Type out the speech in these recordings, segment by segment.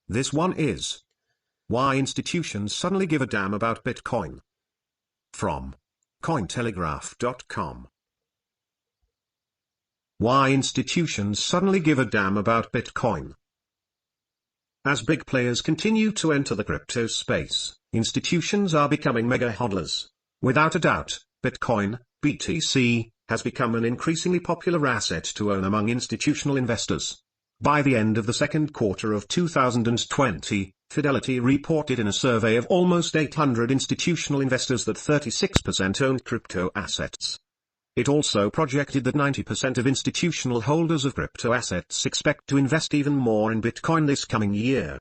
This one is: why institutions suddenly give a damn about Bitcoin. From Cointelegraph.com. Why institutions suddenly give a damn about Bitcoin. As big players continue to enter the crypto space, institutions are becoming mega hodlers. Without a doubt, Bitcoin, BTC, has become an increasingly popular asset to own among institutional investors. By the end of the second quarter of 2020, Fidelity reported in a survey of almost 800 institutional investors that 36% owned crypto assets. It also projected that 90% of institutional holders of crypto assets expect to invest even more in Bitcoin this coming year.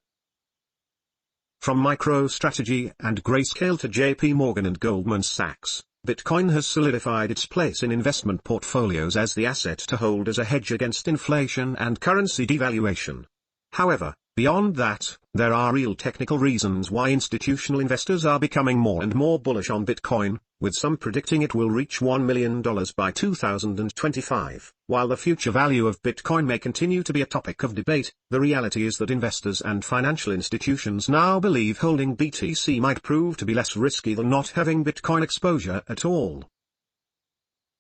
From MicroStrategy and Grayscale to JP Morgan and Goldman Sachs, Bitcoin has solidified its place in investment portfolios as the asset to hold as a hedge against inflation and currency devaluation. However, beyond that, there are real technical reasons why institutional investors are becoming more and more bullish on Bitcoin, with some predicting it will reach $1 million by 2025. While the future value of Bitcoin may continue to be a topic of debate, the reality is that investors and financial institutions now believe holding BTC might prove to be less risky than not having Bitcoin exposure at all.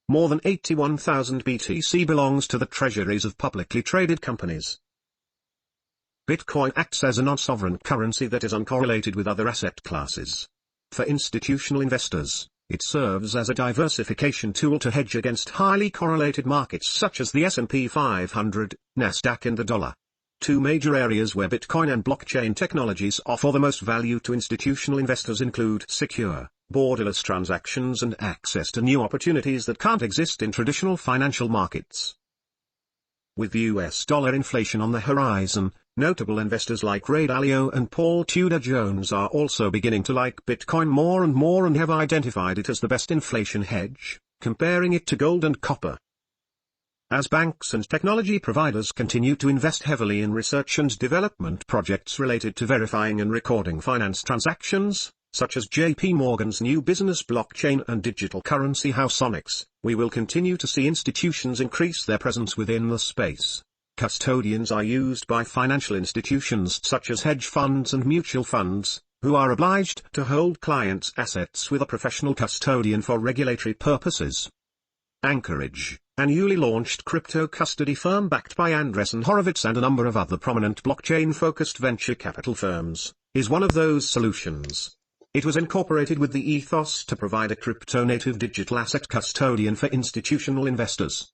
More than 81,000 BTC belongs to the treasuries of publicly traded companies. Bitcoin acts as a non-sovereign currency that is uncorrelated with other asset classes. For institutional investors, it serves as a diversification tool to hedge against highly correlated markets such as the S&P 500, Nasdaq and the dollar. Two major areas where Bitcoin and blockchain technologies offer the most value to institutional investors include secure, borderless transactions and access to new opportunities that can't exist in traditional financial markets. With US dollar inflation on the horizon, notable investors like Ray Dalio and Paul Tudor Jones are also beginning to like Bitcoin more and more and have identified it as the best inflation hedge, comparing it to gold and copper. As banks and technology providers continue to invest heavily in research and development projects related to verifying and recording finance transactions, such as JP Morgan's new business blockchain and digital currency house Onyx, we will continue to see institutions increase their presence within the space. Custodians are used by financial institutions such as hedge funds and mutual funds, who are obliged to hold clients' assets with a professional custodian for regulatory purposes. Anchorage, a newly launched crypto custody firm backed by Andreessen Horowitz and a number of other prominent blockchain-focused venture capital firms, is one of those solutions. It was incorporated with the ethos to provide a crypto-native digital asset custodian for institutional investors.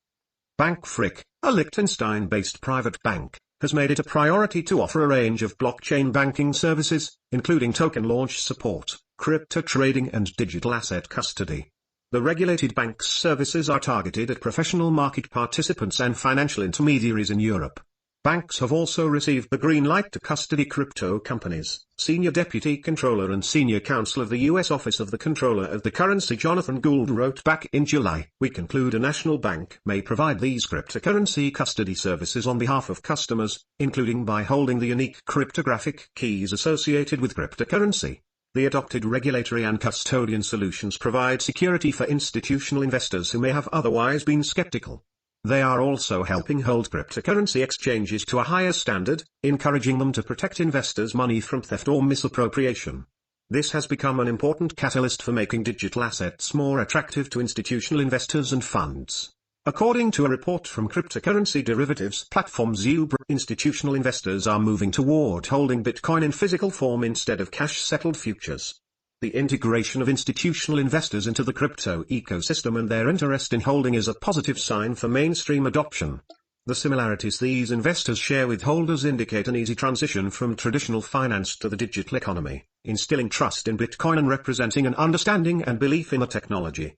Bank Frick, a Liechtenstein-based private bank, has made it a priority to offer a range of blockchain banking services, including token launch support, crypto trading and digital asset custody. The regulated bank's services are targeted at professional market participants and financial intermediaries in Europe. Banks have also received the green light to custody crypto companies. Senior Deputy Controller and Senior Counsel of the U.S. Office of the Controller of the Currency Jonathan Gould wrote back in July, "We conclude a national bank may provide these cryptocurrency custody services on behalf of customers, including by holding the unique cryptographic keys associated with cryptocurrency. The adopted regulatory and custodian solutions provide security for institutional investors who may have otherwise been skeptical. They are also helping hold cryptocurrency exchanges to a higher standard, encouraging them to protect investors' money from theft or misappropriation. This has become an important catalyst for making digital assets more attractive to institutional investors and funds." According to a report from cryptocurrency derivatives platform Zubra, institutional investors are moving toward holding Bitcoin in physical form instead of cash-settled futures. The integration of institutional investors into the crypto ecosystem and their interest in holding is a positive sign for mainstream adoption. The similarities these investors share with holders indicate an easy transition from traditional finance to the digital economy, instilling trust in Bitcoin and representing an understanding and belief in the technology.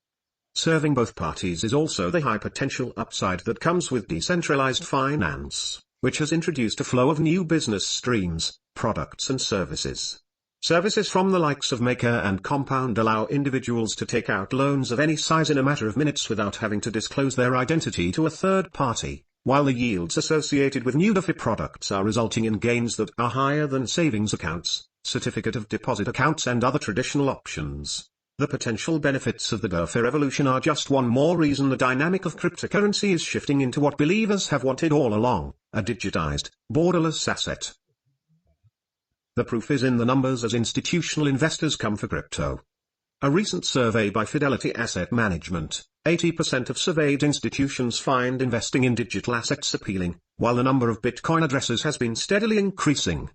Serving both parties is also the high potential upside that comes with decentralized finance, which has introduced a flow of new business streams, products and services. Services from the likes of Maker and Compound allow individuals to take out loans of any size in a matter of minutes without having to disclose their identity to a third party, while the yields associated with new DeFi products are resulting in gains that are higher than savings accounts, certificate of deposit accounts and other traditional options. The potential benefits of the DeFi revolution are just one more reason the dynamic of cryptocurrency is shifting into what believers have wanted all along, a digitized, borderless asset. The proof is in the numbers as institutional investors come for crypto. A recent survey by Fidelity Asset Management, 80% of surveyed institutions find investing in digital assets appealing, while the number of Bitcoin addresses has been steadily increasing.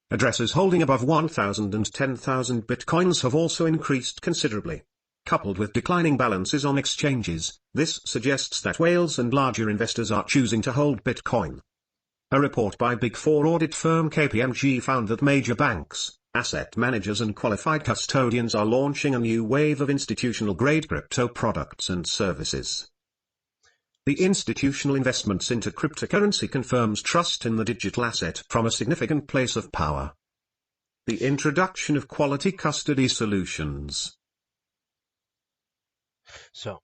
Addresses holding above 1,000 and 10,000 Bitcoins have also increased considerably. Coupled with declining balances on exchanges, this suggests that whales and larger investors are choosing to hold Bitcoin. A report by Big Four audit firm KPMG found that major banks, asset managers and qualified custodians are launching a new wave of institutional-grade crypto products and services. The institutional investments into cryptocurrency confirms trust in the digital asset from a significant place of power. The introduction of quality custody solutions. So,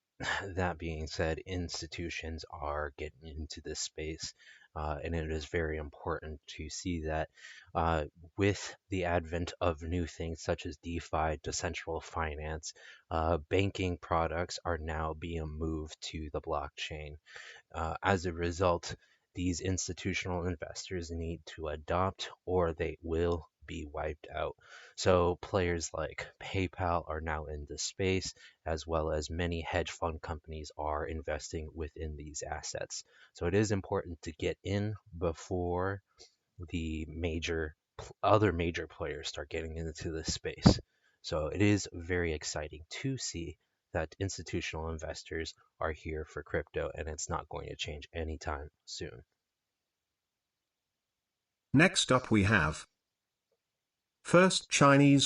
that being said, institutions are getting into this space, and it is very important to see that with the advent of new things such as DeFi, decentralized finance, banking products are now being moved to the blockchain. As a result, these institutional investors need to adopt or they will be wiped out. So players like PayPal are now in this space, as well as many hedge fund companies are investing within these assets. So it is important to get in before the other major players start getting into this space. So it is very exciting to see that institutional investors are here for crypto, and it's not going to change anytime soon. Next up we have First Chinese